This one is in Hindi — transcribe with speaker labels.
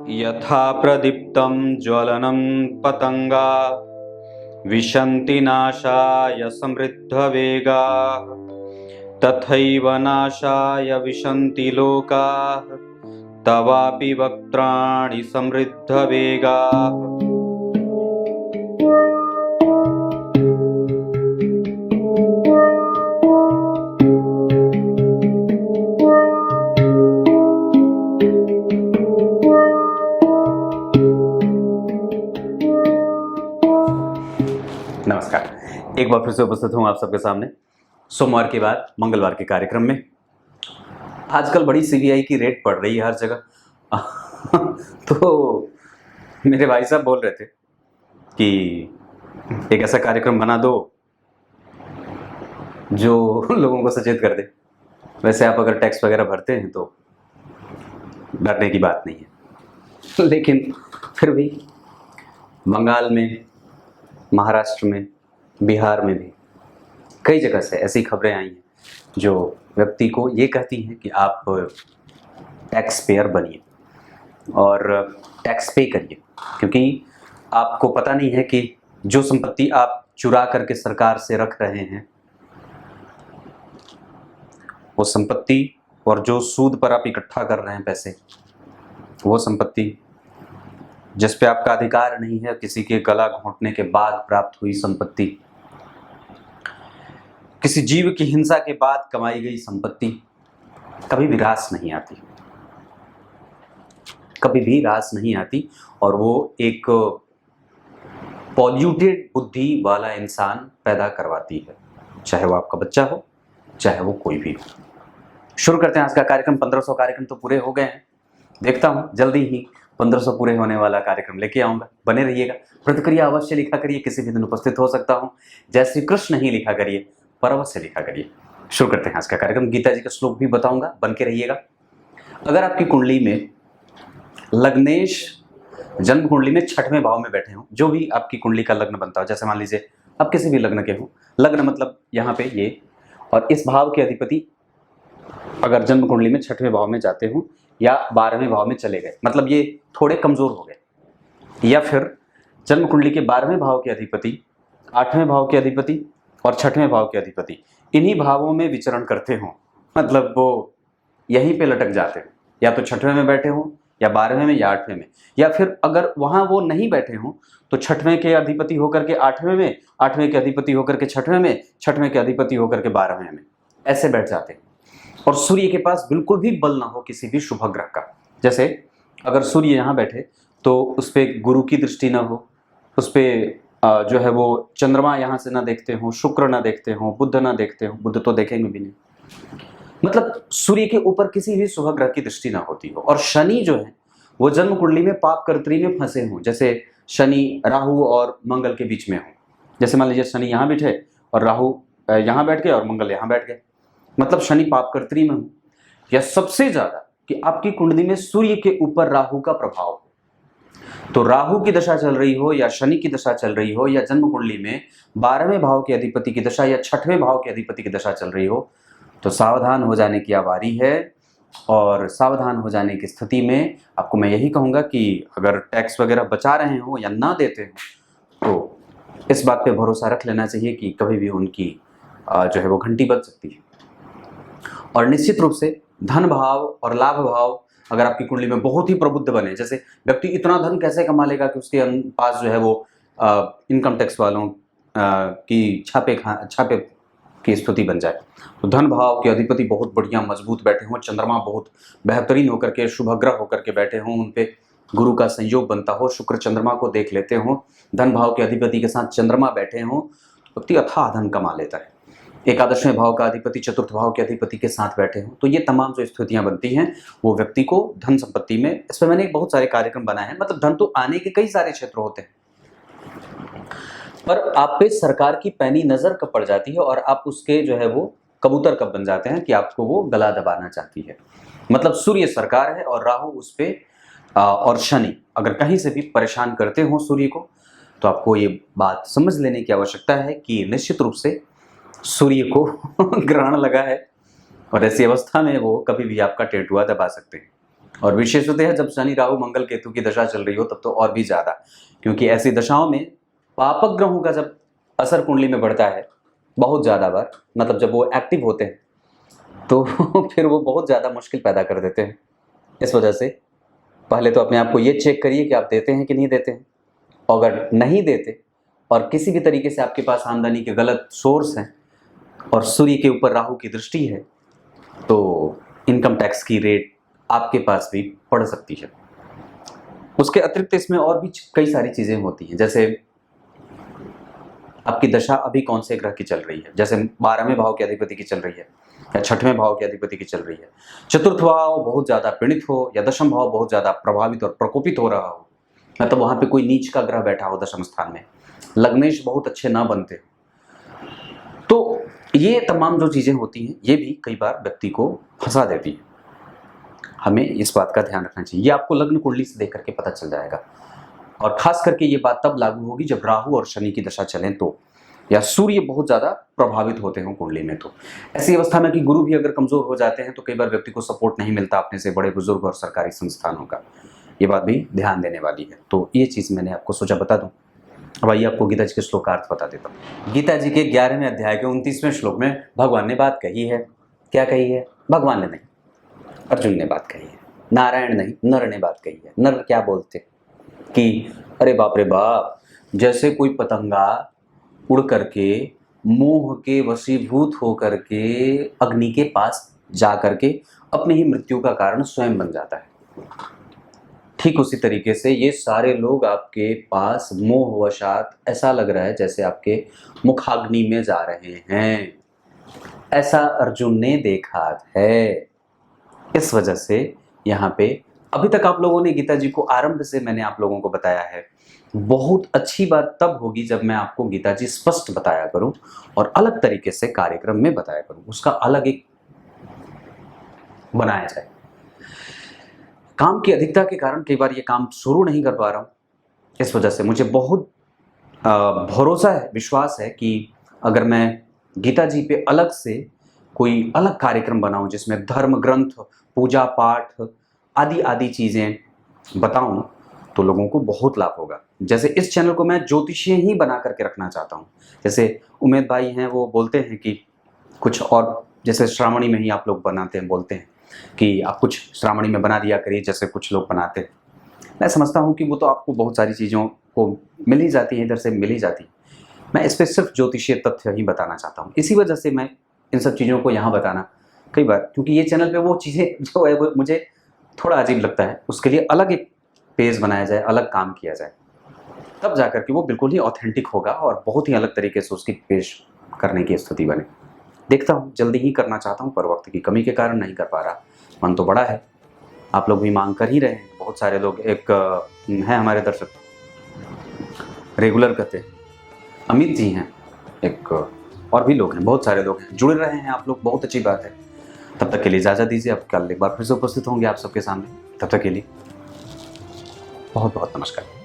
Speaker 1: यथा प्रदीप्तं ज्वलनं पतंगा विशन्ति नाशाय समृद्धवेगाः तथैव नाशाय विशन्ति लोकाः तवापि वक्त्राणि समृद्धवेगाः। नमस्कार, एक बार फिर से उपस्थित हूँ आप सबके सामने सोमवार के बाद मंगलवार के कार्यक्रम में। आजकल बड़ी सीबीआई की रेड पड़ रही है हर जगह। तो मेरे भाई साहब बोल रहे थे कि एक ऐसा कार्यक्रम बना दो जो लोगों को सचेत कर दे। वैसे आप अगर टैक्स वगैरह भरते हैं तो डरने की बात नहीं है, लेकिन फिर भी बंगाल में, महाराष्ट्र में, बिहार में भी कई जगह से ऐसी खबरें आई हैं जो व्यक्ति को ये कहती हैं कि आप टैक्स पेयर बनिए और टैक्स पे करिए, क्योंकि आपको पता नहीं है कि जो संपत्ति आप चुरा करके सरकार से रख रहे हैं वो संपत्ति, और जो सूद पर आप इकट्ठा कर रहे हैं पैसे, वो संपत्ति जिस पे आपका अधिकार नहीं है, किसी के गला घोंटने के बाद प्राप्त हुई संपत्ति, किसी जीव की हिंसा के बाद कमाई गई संपत्ति कभी भी रास नहीं आती, कभी भी रास नहीं आती। और वो एक पॉल्यूटेड बुद्धि वाला इंसान पैदा करवाती है, चाहे वो आपका बच्चा हो, चाहे वो कोई भी हो। शुरू करते हैं आज का कार्यक्रम। 1500 कार्यक्रम तो पूरे हो गए हैं, देखता हूँ जल्दी ही 1500 पूरे होने वाला कार्यक्रम लेके आऊँगा। बने रहिएगा, प्रतिक्रिया अवश्य लिखा करिए, किसी भी दिन उपस्थित हो सकता हूँ। जय श्री कृष्ण ही लिखा करिए, पर अवश्य लिखा करिए। शुरू करते हैं आज का कार्यक्रम। गीता जी का श्लोक भी बताऊँगा, बन के रहिएगा। अगर आपकी कुंडली में लग्नेश जन्म कुंडली में 6वें भाव में बैठे हों, जो भी आपकी कुंडली का लग्न बनता हो, जैसे मान लीजिए आप किसी भी लग्न के हों, लग्न मतलब यहाँ पे ये, और इस भाव के अधिपति अगर जन्म कुंडली में 6वें भाव में जाते हों या 12वें भाव में चले गए, मतलब ये थोड़े कमजोर हो गए, या फिर जन्म कुंडली के 12वें भाव के अधिपति, 8वें भाव के अधिपति और 6वें भाव के अधिपति इन्हीं भावों में विचरण करते हों, मतलब वो यहीं पे लटक जाते हों, या तो 6वें में बैठे हों या 12वें में या 8वें में, या फिर अगर वहाँ वो नहीं बैठे हों तो 6वें के अधिपति होकर के 8वें में, 8वें के अधिपति होकर के 6वें में, 6वें के अधिपति होकर के 12वें में, ऐसे बैठ जाते हैं। और सूर्य के पास बिल्कुल भी बल ना हो किसी भी शुभ ग्रह का। जैसे अगर सूर्य यहाँ बैठे तो उस पर गुरु की दृष्टि ना हो, उस पर जो है वो चंद्रमा यहाँ से ना देखते हो, शुक्र ना देखते हो, बुध ना देखते हो, बुध तो देखेंगे भी नहीं, मतलब सूर्य के ऊपर किसी भी शुभ ग्रह की दृष्टि ना होती हो। और शनि जो है वो जन्म कुंडली में पाप कर्त्री में फंसे हों, जैसे शनि राहु और मंगल के बीच में हो। जैसे मान लीजिए शनि यहाँ बैठे और राहु यहाँ बैठ गए और मंगल यहाँ बैठ गए, मतलब शनि पाप कर्त्री में हो। या सबसे ज्यादा कि आपकी कुंडली में सूर्य के ऊपर राहु का प्रभाव हो, तो राहु की दशा चल रही हो या शनि की दशा चल रही हो, या जन्म कुंडली में 12वें भाव के अधिपति की दशा या 6वें भाव के अधिपति की दशा चल रही हो, तो सावधान हो जाने की बारी है। और सावधान हो जाने की स्थिति में आपको मैं यही कहूँगा कि अगर टैक्स वगैरह बचा रहे हो या ना देते हो तो इस बात पे भरोसा रख लेना चाहिए कि कभी भी उनकी जो है वो घंटी बज सकती है। और निश्चित रूप से धन भाव और लाभ भाव अगर आपकी कुंडली में बहुत ही प्रबुद्ध बने, जैसे व्यक्ति इतना धन कैसे कमा लेगा कि उसके पास जो है वो इनकम टैक्स वालों की छापे की स्थिति बन जाए, तो धन भाव के अधिपति बहुत बढ़िया मजबूत बैठे हों, चंद्रमा बहुत बेहतरीन होकर के शुभ ग्रह होकर के बैठे हों, उन पे गुरु का संयोग बनता हो, शुक्र चंद्रमा को देख लेते हों, धन भाव के अधिपति के साथ चंद्रमा बैठे हों, व्यक्ति अथाह धन कमा लेता है। एकादशवें भाव का अधिपति चतुर्थ भाव के अधिपति के साथ बैठे हों, तो ये तमाम जो स्थितियां बनती हैं वो व्यक्ति को धन संपत्ति में, इस पर मैंने बहुत सारे कार्यक्रम बनाए हैं, मतलब धन तो आने के कई सारे क्षेत्र होते हैं, पर आप पे सरकार की पैनी नजर कब पड़ जाती है और आप उसके जो है वो कबूतर कब बन जाते हैं कि आपको वो गला दबाना चाहती है। मतलब सूर्य सरकार है और राहु उस पे और शनि अगर कहीं से भी परेशान करते हो सूर्य को, तो आपको ये बात समझ लेने की आवश्यकता है कि निश्चित रूप से सूर्य को ग्रहण लगा है और ऐसी अवस्था में वो कभी भी आपका टेटुआ दबा सकते हैं। और विशेषतः जब शनि राहु मंगल केतु की दशा चल रही हो तब तो और भी ज़्यादा, क्योंकि ऐसी दशाओं में पापक ग्रहों का जब असर कुंडली में बढ़ता है बहुत ज़्यादा बार, मतलब जब वो एक्टिव होते हैं तो फिर वो बहुत ज़्यादा मुश्किल पैदा कर देते हैं। इस वजह से पहले तो अपने आप को ये चेक करिए कि आप देते हैं कि नहीं देते हैं। अगर नहीं देते और किसी भी तरीके से आपके पास आमदनी के गलत सोर्स हैं और सूर्य के ऊपर राहु की दृष्टि है तो इनकम टैक्स की रेट आपके पास भी पड़ सकती है। उसके अतिरिक्त इसमें और भी कई सारी चीज़ें होती हैं, जैसे आपकी दशा अभी कौन से ग्रह की चल रही है, जैसे 12वें भाव के अधिपति की चल रही है या 6वें भाव के अधिपति की चल रही है, चतुर्थ भाव बहुत ज़्यादा पीड़ित हो या दशम भाव बहुत ज़्यादा प्रभावित और प्रकोपित हो रहा हो, मतलब वहाँ पे कोई नीच का ग्रह बैठा हो दशम स्थान में, लग्नेश बहुत अच्छे ना बनते हो, तो ये तमाम जो चीज़ें होती हैं ये भी कई बार व्यक्ति को फंसा देती है। हमें इस बात का ध्यान रखना चाहिए। ये आपको लग्न कुंडली से देख करके पता चल जाएगा, और खास करके ये बात तब लागू होगी जब राहु और शनि की दशा चलें तो, या सूर्य बहुत ज़्यादा प्रभावित होते हों कुंडली में। तो ऐसी अवस्था में कि गुरु भी अगर कमज़ोर हो जाते हैं तो कई बार व्यक्ति को सपोर्ट नहीं मिलता अपने से बड़े बुजुर्ग और सरकारी संस्थानों का। ये बात भी ध्यान देने वाली है, तो ये चीज़ मैंने आपको सोचा बता दूँ। अब आइए आपको गीता जी के श्लोकार्थ बता देता हूँ। गीता जी के 11वें अध्याय के 29वें श्लोक में भगवान ने बात कही है। क्या कही है? भगवान ने नहीं, अर्जुन ने बात कही है, नारायण नहीं, नर ने बात कही है। नर क्या बोलते कि अरे बाप रे बाप, जैसे कोई पतंगा उड़ करके मोह के वशीभूत हो करके अग्नि के पास जा करके अपनी ही मृत्यु का कारण स्वयं बन जाता है, ठीक उसी तरीके से ये सारे लोग आपके पास मोहवशात ऐसा लग रहा है जैसे आपके मुखाग्नि में जा रहे हैं, ऐसा अर्जुन ने देखा है। इस वजह से यहाँ पे अभी तक आप लोगों ने गीता जी को आरंभ से मैंने आप लोगों को बताया है। बहुत अच्छी बात तब होगी जब मैं आपको गीता जी स्पष्ट बताया करूं और अलग तरीके से कार्यक्रम में बताया करूं, उसका अलग एक बनाया जाए। काम की अधिकता के कारण कई बार ये काम शुरू नहीं कर पा रहा हूं, इस वजह से मुझे बहुत भरोसा है, विश्वास है कि अगर मैं गीता जी पे अलग से कोई अलग कार्यक्रम बनाऊं जिसमें धर्म ग्रंथ, पूजा पाठ आदि आदि चीज़ें बताऊं तो लोगों को बहुत लाभ होगा। जैसे इस चैनल को मैं ज्योतिषीय ही बना करके रखना चाहता हूं। जैसे उमेद भाई हैं, वो बोलते हैं कि कुछ और, जैसे श्रावणी में ही आप लोग बनाते हैं, बोलते हैं कि आप कुछ श्रावणी में बना दिया करिए जैसे कुछ लोग बनाते हैं। मैं समझता हूँ कि वो तो आपको बहुत सारी चीज़ों को मिल ही जाती है, इधर से मिल ही जाती है। मैं इस पर सिर्फ ज्योतिषीय तथ्य ही बताना चाहता हूँ। इसी वजह से मैं इन सब चीज़ों को यहाँ बताना कई बार, क्योंकि ये चैनल पे वो चीज़ें जो है वो मुझे थोड़ा अजीब लगता है, उसके लिए अलग एक पेज बनाया जाए, अलग काम किया जाए, तब जाकर के वो बिल्कुल ही ऑथेंटिक होगा और बहुत ही अलग तरीके से उसकी पेश करने की स्थिति बने। देखता हूँ, जल्दी ही करना चाहता हूँ, पर वक्त की कमी के कारण नहीं कर पा रहा। मन तो बड़ा है, आप लोग भी मांग कर ही रहे हैं, बहुत सारे लोग। एक हैं हमारे दर्शक रेगुलर करते हैं, अमित जी हैं, एक और भी लोग हैं, बहुत सारे लोग हैं, जुड़ रहे हैं आप लोग, बहुत अच्छी बात है। तब तक के लिए इजाज़त दीजिए, अब कल एक बार फिर से उपस्थित होंगे आप सबके सामने। तब तक के लिए बहुत बहुत नमस्कार।